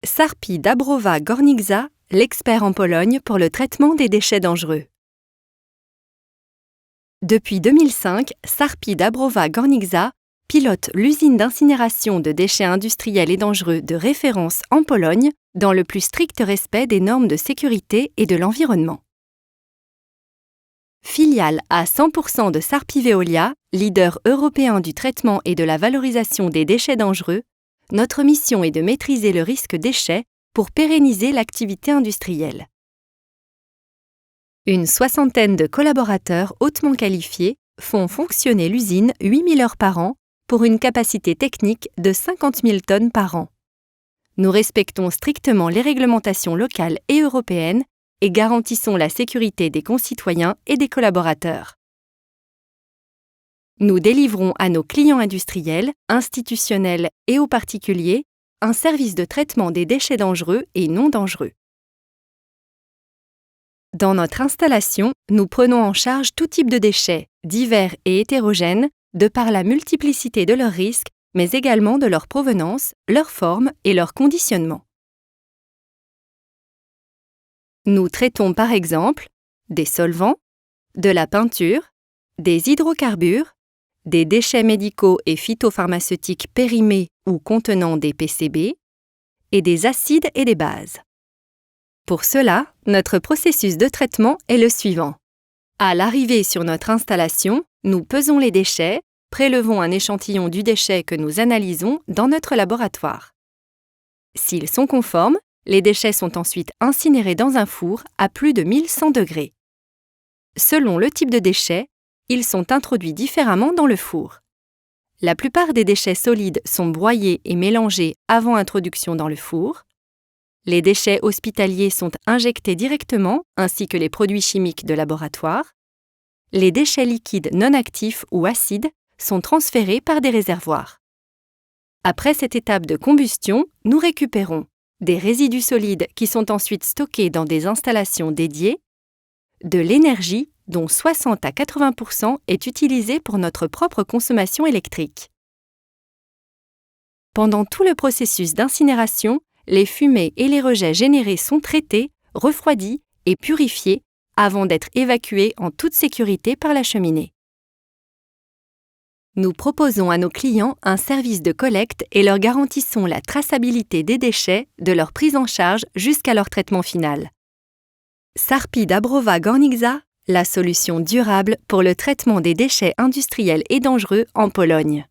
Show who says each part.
Speaker 1: Sarpi Dabrowa Górnicza, l'expert en Pologne pour le traitement des déchets dangereux. Depuis 2005, Sarpi Dabrowa Górnicza pilote l'usine d'incinération de déchets industriels et dangereux de référence en Pologne dans le plus strict respect des normes de sécurité et de l'environnement. Filiale à 100% de Sarpi Veolia, leader européen du traitement et de la valorisation des déchets dangereux, notre mission est de maîtriser le risque déchets pour pérenniser l'activité industrielle. Une soixantaine de collaborateurs hautement qualifiés font fonctionner l'usine 8000 heures par an pour une capacité technique de 50 000 tonnes par an. Nous respectons strictement les réglementations locales et européennes et garantissons la sécurité des concitoyens et des collaborateurs. Nous délivrons à nos clients industriels, institutionnels et aux particuliers un service de traitement des déchets dangereux et non dangereux. Dans notre installation, nous prenons en charge tout type de déchets, divers et hétérogènes, de par la multiplicité de leurs risques, mais également de leur provenance, leur forme et leur conditionnement. Nous traitons par exemple des solvants, de la peinture, des hydrocarbures, des déchets médicaux et phytopharmaceutiques périmés ou contenant des PCB, et des acides et des bases. Pour cela, notre processus de traitement est le suivant. À l'arrivée sur notre installation, nous pesons les déchets, prélevons un échantillon du déchet que nous analysons dans notre laboratoire. S'ils sont conformes, les déchets sont ensuite incinérés dans un four à plus de 1100 degrés. Selon le type de déchets, ils sont introduits différemment dans le four. La plupart des déchets solides sont broyés et mélangés avant introduction dans le four. Les déchets hospitaliers sont injectés directement, ainsi que les produits chimiques de laboratoire. Les déchets liquides non actifs ou acides sont transférés par des réservoirs. Après cette étape de combustion, nous récupérons des résidus solides qui sont ensuite stockés dans des installations dédiées, de l'énergie dont 60 à 80% est utilisée pour notre propre consommation électrique. Pendant tout le processus d'incinération, les fumées et les rejets générés sont traités, refroidis et purifiés avant d'être évacués en toute sécurité par la cheminée. Nous proposons à nos clients un service de collecte et leur garantissons la traçabilité des déchets de leur prise en charge jusqu'à leur traitement final. Sarpi Dabrowa Górnicza, la solution durable pour le traitement des déchets industriels et dangereux en Pologne.